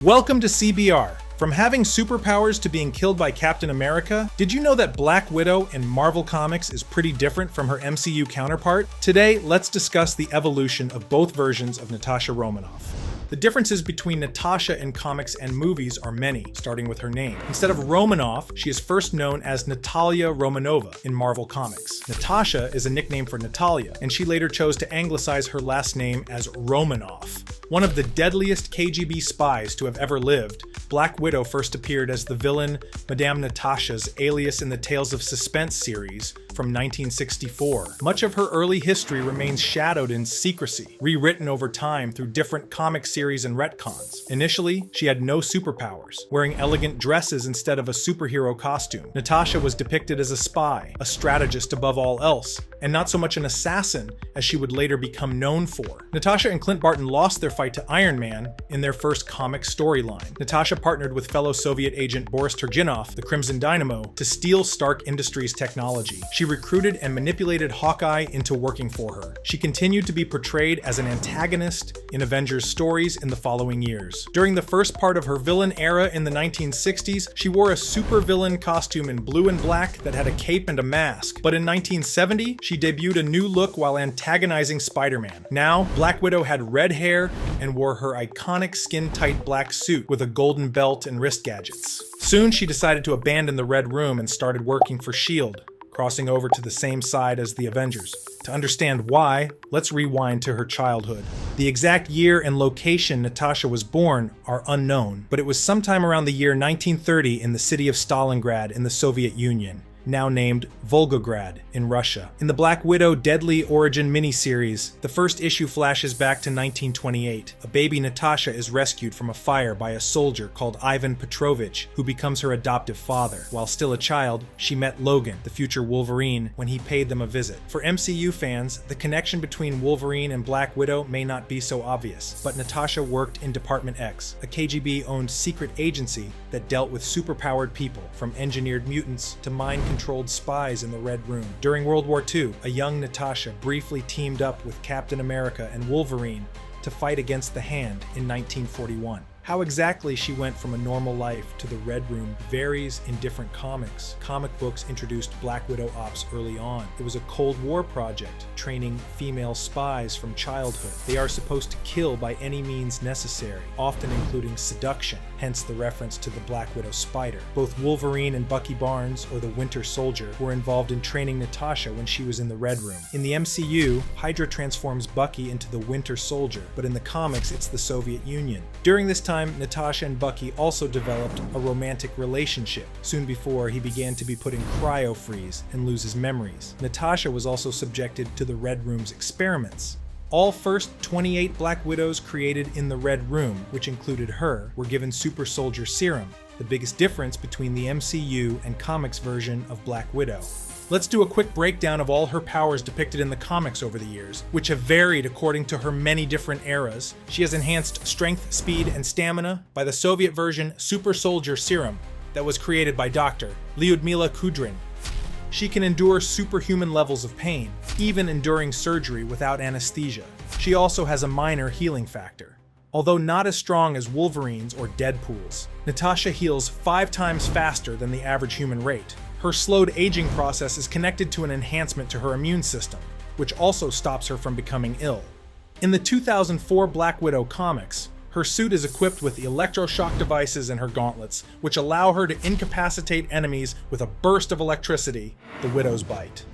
Welcome to CBR. From having superpowers to being killed by Captain America, did you know that Black Widow in Marvel Comics is pretty different from her MCU counterpart? Today, let's discuss the evolution of both versions of Natasha Romanoff. The differences between Natasha in comics and movies are many, starting with her name. Instead of Romanoff, she is first known as Natalia Romanova in Marvel Comics. Natasha is a nickname for Natalia, and she later chose to anglicize her last name as Romanoff. One of the deadliest KGB spies to have ever lived, Black Widow first appeared as the villain Madame Natasha's alias in the Tales of Suspense series from 1964. Much of her early history remains shadowed in secrecy, rewritten over time through different comic series and retcons. Initially, she had no superpowers, wearing elegant dresses instead of a superhero costume. Natasha was depicted as a spy, a strategist above all else, and not so much an assassin as she would later become known for. Natasha and Clint Barton lost their fight to Iron Man in their first comic storyline. Natasha partnered with fellow Soviet agent Boris Turgenev, the Crimson Dynamo, to steal Stark Industries technology. She recruited and manipulated Hawkeye into working for her. She continued to be portrayed as an antagonist in Avengers stories in the following years. During the first part of her villain era in the 1960s, she wore a supervillain costume in blue and black that had a cape and a mask. But in 1970, she debuted a new look while antagonizing Spider-Man. Now, Black Widow had red hair and wore her iconic skin-tight black suit with a golden belt and wrist gadgets. Soon, she decided to abandon the Red Room and started working for S.H.I.E.L.D., crossing over to the same side as the Avengers. To understand why, let's rewind to her childhood. The exact year and location Natasha was born are unknown, but it was sometime around the year 1930 in the city of Stalingrad in the Soviet Union, now named Volgograd in Russia. In the Black Widow Deadly Origin miniseries, the first issue flashes back to 1928. A baby Natasha is rescued from a fire by a soldier called Ivan Petrovich, who becomes her adoptive father. While still a child, she met Logan, the future Wolverine, when he paid them a visit. For MCU fans, the connection between Wolverine and Black Widow may not be so obvious, but Natasha worked in Department X, a KGB-owned secret agency that dealt with superpowered people, from engineered mutants to mind-controlled spies in the Red Room. During World War II, a young Natasha briefly teamed up with Captain America and Wolverine to fight against the Hand in 1941. How exactly she went from a normal life to the Red Room varies in different comics. Comic books introduced Black Widow ops early on. It was a Cold War project, training female spies from childhood. They are supposed to kill by any means necessary, often including seduction, hence the reference to the Black Widow spider. Both Wolverine and Bucky Barnes, or the Winter Soldier, were involved in training Natasha when she was in the Red Room. In the MCU, Hydra transforms Bucky into the Winter Soldier, but in the comics it's the Soviet Union. During this time, Natasha and Bucky also developed a romantic relationship, soon before he began to be put in cryo-freeze and lose his memories. Natasha was also subjected to the Red Room's experiments. All first 28 Black Widows created in the Red Room, which included her, were given Super Soldier Serum, the biggest difference between the MCU and comics version of Black Widow. Let's do a quick breakdown of all her powers depicted in the comics over the years, which have varied according to her many different eras. She has enhanced strength, speed, and stamina by the Soviet version Super Soldier Serum that was created by Dr. Lyudmila Kudrin. She can endure superhuman levels of pain, even enduring surgery without anesthesia. She also has a minor healing factor, although not as strong as Wolverine's or Deadpool's. Natasha heals 5 times faster than the average human rate. Her slowed aging process is connected to an enhancement to her immune system, which also stops her from becoming ill. In the 2004 Black Widow comics, her suit is equipped with electroshock devices in her gauntlets, which allow her to incapacitate enemies with a burst of electricity, the Widow's Bite.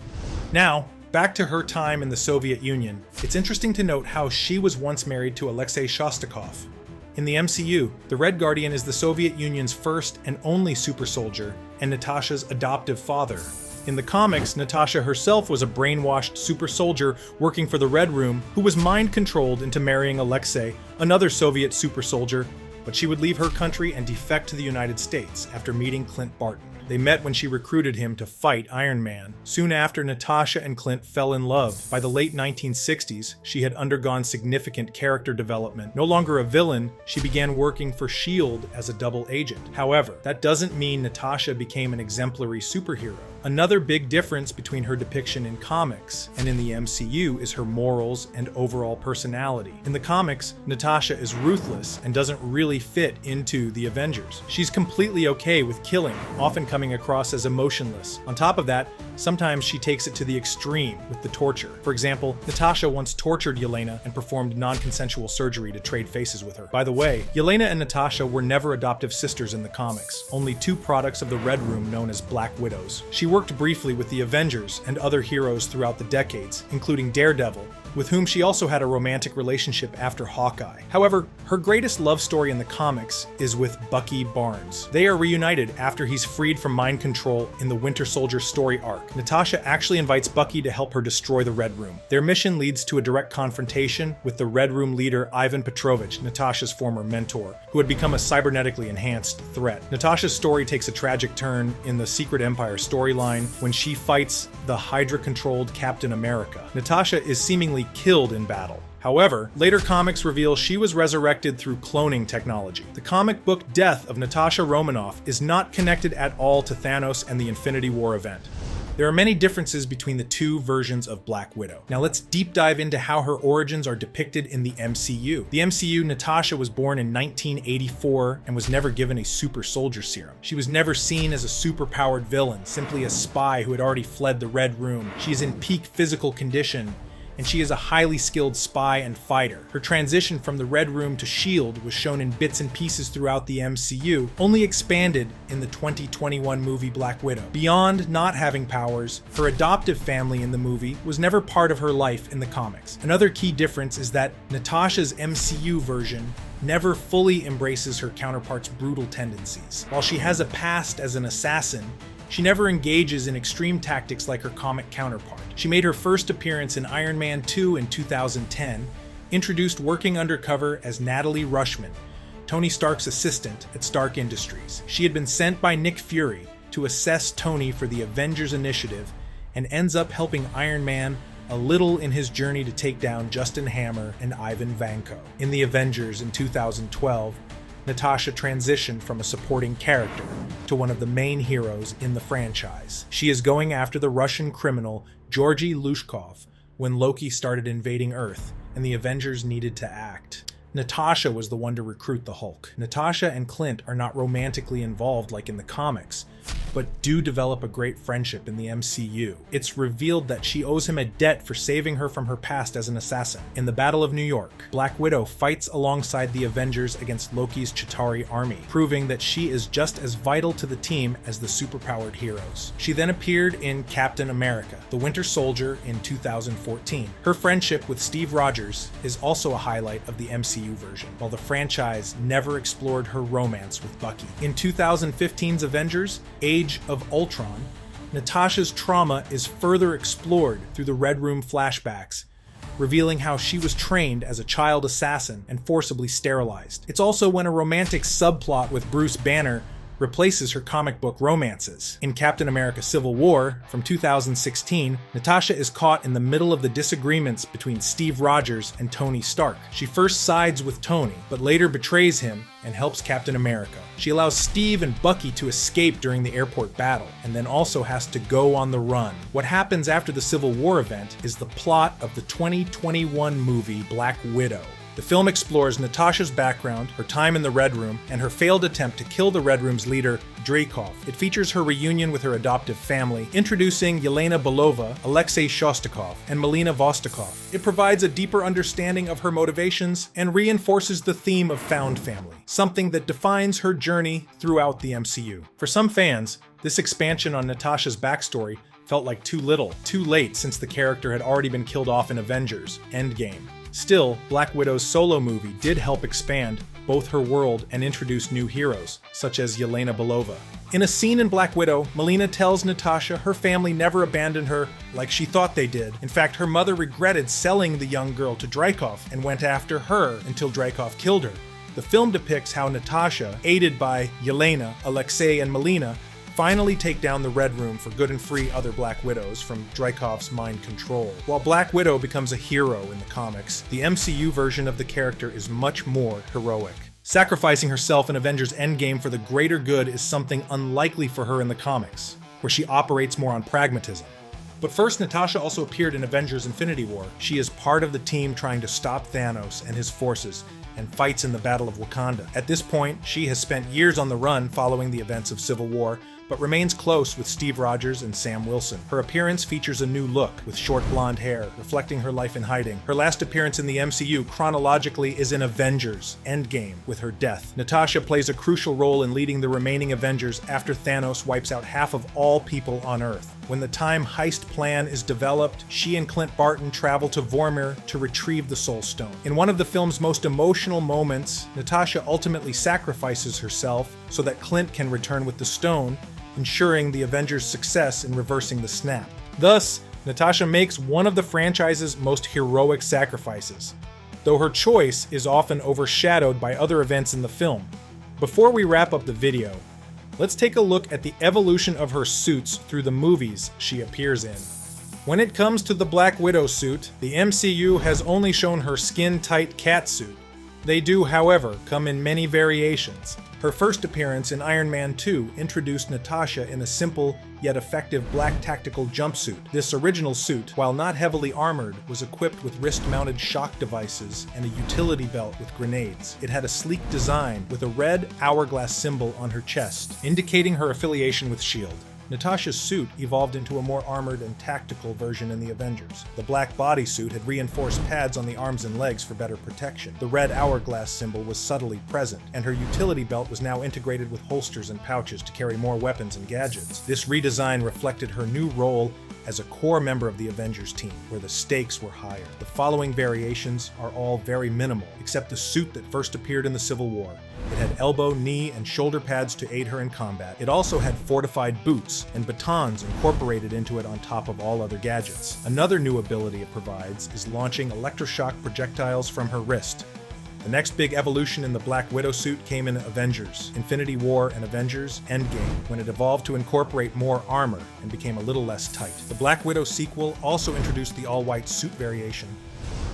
Now, back to her time in the Soviet Union, it's interesting to note how she was once married to Alexei Shostakov. In the MCU, the Red Guardian is the Soviet Union's first and only super soldier, and Natasha's adoptive father. In the comics, Natasha herself was a brainwashed super soldier working for the Red Room who was mind-controlled into marrying Alexei, another Soviet super soldier, but she would leave her country and defect to the United States after meeting Clint Barton. They met when she recruited him to fight Iron Man. Soon after, Natasha and Clint fell in love. By the late 1960s, she had undergone significant character development. No longer a villain, she began working for S.H.I.E.L.D. as a double agent. However, that doesn't mean Natasha became an exemplary superhero. Another big difference between her depiction in comics and in the MCU is her morals and overall personality. In the comics, Natasha is ruthless and doesn't really fit into the Avengers. She's completely okay with killing, often coming across as emotionless. On top of that, sometimes she takes it to the extreme with the torture. For example, Natasha once tortured Yelena and performed non-consensual surgery to trade faces with her. By the way, Yelena and Natasha were never adoptive sisters in the comics, only two products of the Red Room known as Black Widows. She worked briefly with the Avengers and other heroes throughout the decades, including Daredevil, with whom she also had a romantic relationship after Hawkeye. However, her greatest love story in the comics is with Bucky Barnes. They are reunited after he's freed from mind control in the Winter Soldier story arc. Natasha actually invites Bucky to help her destroy the Red Room. Their mission leads to a direct confrontation with the Red Room leader Ivan Petrovich, Natasha's former mentor, who had become a cybernetically enhanced threat. Natasha's story takes a tragic turn in the Secret Empire storyline when she fights the Hydra-controlled Captain America. Natasha is seemingly killed in battle. However, later comics reveal she was resurrected through cloning technology. The comic book death of Natasha Romanoff is not connected at all to Thanos and the Infinity War event. There are many differences between the two versions of Black Widow. Now let's deep dive into how her origins are depicted in the MCU. The MCU, Natasha was born in 1984 and was never given a super soldier serum. She was never seen as a super-powered villain, simply a spy who had already fled the Red Room. She is in peak physical condition, and she is a highly skilled spy and fighter. Her transition from the Red Room to S.H.I.E.L.D. was shown in bits and pieces throughout the MCU, only expanded in the 2021 movie Black Widow. Beyond not having powers, her adoptive family in the movie was never part of her life in the comics. Another key difference is that Natasha's MCU version never fully embraces her counterpart's brutal tendencies. While she has a past as an assassin, she never engages in extreme tactics like her comic counterpart. She made her first appearance in Iron Man 2 in 2010, introduced working undercover as Natalie Rushman, Tony Stark's assistant at Stark Industries. She had been sent by Nick Fury to assess Tony for the Avengers initiative and ends up helping Iron Man a little in his journey to take down Justin Hammer and Ivan Vanko. In the Avengers in 2012, Natasha transitioned from a supporting character to one of the main heroes in the franchise. She is going after the Russian criminal Georgy Lushkov when Loki started invading Earth and the Avengers needed to act. Natasha was the one to recruit the Hulk. Natasha and Clint are not romantically involved like in the comics, but do develop a great friendship in the MCU. It's revealed that she owes him a debt for saving her from her past as an assassin. In the Battle of New York, Black Widow fights alongside the Avengers against Loki's Chitauri army, proving that she is just as vital to the team as the superpowered heroes. She then appeared in Captain America, the Winter Soldier in 2014. Her friendship with Steve Rogers is also a highlight of the MCU version, while the franchise never explored her romance with Bucky. In 2015's Avengers: Age of Ultron, Natasha's trauma is further explored through the Red Room flashbacks, revealing how she was trained as a child assassin and forcibly sterilized. It's also when a romantic subplot with Bruce Banner replaces her comic book romances. In Captain America: Civil War from 2016, Natasha is caught in the middle of the disagreements between Steve Rogers and Tony Stark. She first sides with Tony, but later betrays him and helps Captain America. She allows Steve and Bucky to escape during the airport battle, and then also has to go on the run. What happens after the Civil War event is the plot of the 2021 movie Black Widow. The film explores Natasha's background, her time in the Red Room, and her failed attempt to kill the Red Room's leader, Dreykov. It features her reunion with her adoptive family, introducing Yelena Belova, Alexei Shostakov, and Melina Vostokov. It provides a deeper understanding of her motivations and reinforces the theme of found family, something that defines her journey throughout the MCU. For some fans, this expansion on Natasha's backstory felt like too little, too late, since the character had already been killed off in Avengers: Endgame. Still, Black Widow's solo movie did help expand both her world and introduce new heroes, such as Yelena Belova. In a scene in Black Widow, Melina tells Natasha her family never abandoned her like she thought they did. In fact, her mother regretted selling the young girl to Dreykov and went after her until Dreykov killed her. The film depicts how Natasha, aided by Yelena, Alexei, and Melina, finally take down the Red Room for good and free other Black Widows from Dreykov's mind control. While Black Widow becomes a hero in the comics, the MCU version of the character is much more heroic. Sacrificing herself in Avengers Endgame for the greater good is something unlikely for her in the comics, where she operates more on pragmatism. But first, Natasha also appeared in Avengers Infinity War. She is part of the team trying to stop Thanos and his forces, and fights in the Battle of Wakanda. At this point, she has spent years on the run following the events of Civil War, but remains close with Steve Rogers and Sam Wilson. Her appearance features a new look, with short blonde hair, reflecting her life in hiding. Her last appearance in the MCU chronologically is in Avengers Endgame, with her death. Natasha plays a crucial role in leading the remaining Avengers after Thanos wipes out half of all people on Earth. When the time heist plan is developed, she and Clint Barton travel to Vormir to retrieve the Soul Stone. In one of the film's most emotional moments, Natasha ultimately sacrifices herself so that Clint can return with the stone, ensuring the Avengers' success in reversing the snap. Thus, Natasha makes one of the franchise's most heroic sacrifices, though her choice is often overshadowed by other events in the film. Before we wrap up the video, let's take a look at the evolution of her suits through the movies she appears in. When it comes to the Black Widow suit, the MCU has only shown her skin-tight cat suit. They do, however, come in many variations. Her first appearance in Iron Man 2 introduced Natasha in a simple yet effective black tactical jumpsuit. This original suit, while not heavily armored, was equipped with wrist-mounted shock devices and a utility belt with grenades. It had a sleek design with a red hourglass symbol on her chest, indicating her affiliation with S.H.I.E.L.D. Natasha's suit evolved into a more armored and tactical version in the Avengers. The black bodysuit had reinforced pads on the arms and legs for better protection. The red hourglass symbol was subtly present, and her utility belt was now integrated with holsters and pouches to carry more weapons and gadgets. This redesign reflected her new role as a core member of the Avengers team, where the stakes were higher. The following variations are all very minimal, except the suit that first appeared in the Civil War. It had elbow, knee, and shoulder pads to aid her in combat. It also had fortified boots and batons incorporated into it on top of all other gadgets. Another new ability it provides is launching electroshock projectiles from her wrist. The next big evolution in the Black Widow suit came in Avengers Infinity War and Avengers Endgame, when it evolved to incorporate more armor and became a little less tight. The Black Widow sequel also introduced the all-white suit variation.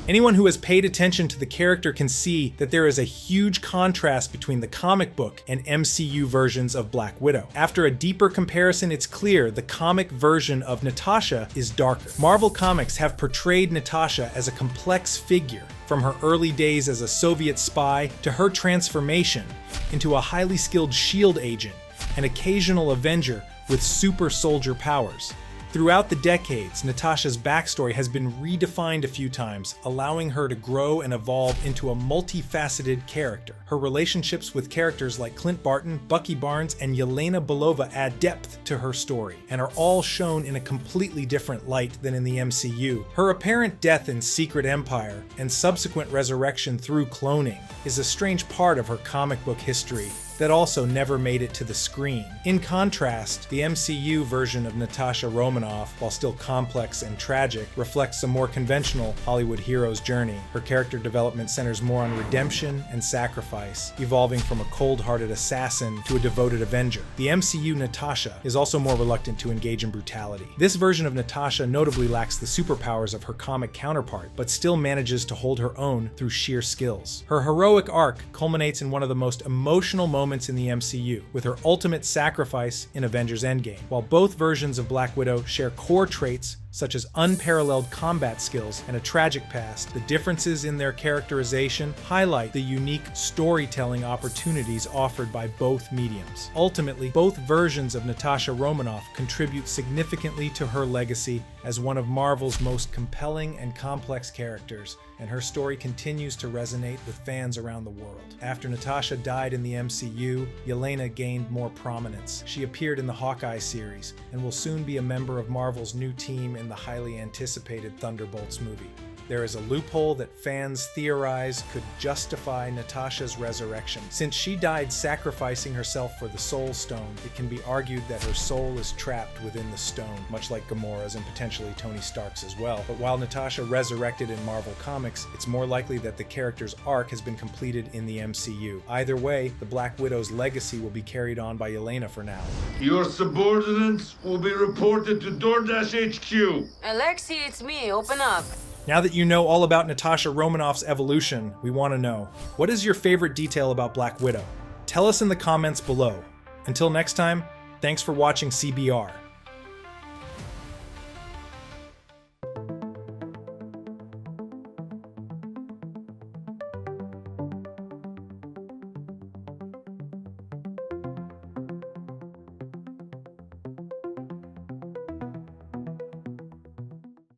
Anyone who has paid attention to the character can see that there is a huge contrast between the comic book and MCU versions of Black Widow. After a deeper comparison, it's clear the comic version of Natasha is darker. Marvel Comics have portrayed Natasha as a complex figure, from her early days as a Soviet spy to her transformation into a highly skilled S.H.I.E.L.D. agent, an occasional Avenger with super soldier powers. Throughout the decades, Natasha's backstory has been redefined a few times, allowing her to grow and evolve into a multifaceted character. Her relationships with characters like Clint Barton, Bucky Barnes, and Yelena Belova add depth to her story, and are all shown in a completely different light than in the MCU. Her apparent death in Secret Empire, and subsequent resurrection through cloning, is a strange part of her comic book history that also never made it to the screen. In contrast, the MCU version of Natasha Romanoff, while still complex and tragic, reflects a more conventional Hollywood hero's journey. Her character development centers more on redemption and sacrifice, evolving from a cold-hearted assassin to a devoted Avenger. The MCU Natasha is also more reluctant to engage in brutality. This version of Natasha notably lacks the superpowers of her comic counterpart, but still manages to hold her own through sheer skills. Her heroic arc culminates in one of the most emotional moments in the MCU, with her ultimate sacrifice in Avengers Endgame. While both versions of Black Widow share core traits such as unparalleled combat skills and a tragic past, the differences in their characterization highlight the unique storytelling opportunities offered by both mediums. Ultimately, both versions of Natasha Romanoff contribute significantly to her legacy as one of Marvel's most compelling and complex characters, and her story continues to resonate with fans around the world. After Natasha died in the MCU, Yelena gained more prominence. She appeared in the Hawkeye series and will soon be a member of Marvel's new team in the highly anticipated Thunderbolts movie. there is a loophole that fans theorize could justify Natasha's resurrection. Since she died sacrificing herself for the Soul Stone, it can be argued that her soul is trapped within the stone, much like Gamora's and potentially Tony Stark's as well. But while Natasha resurrected in Marvel Comics, it's more likely that the character's arc has been completed in the MCU. Either way, the Black Widow's legacy will be carried on by Yelena for now. Your subordinates will be reported to DoorDash HQ. Alexei, it's me. Open up. Now that you know all about Natasha Romanoff's evolution, we want to know, what is your favorite detail about Black Widow? Tell us in the comments below. Until next time, thanks for watching CBR.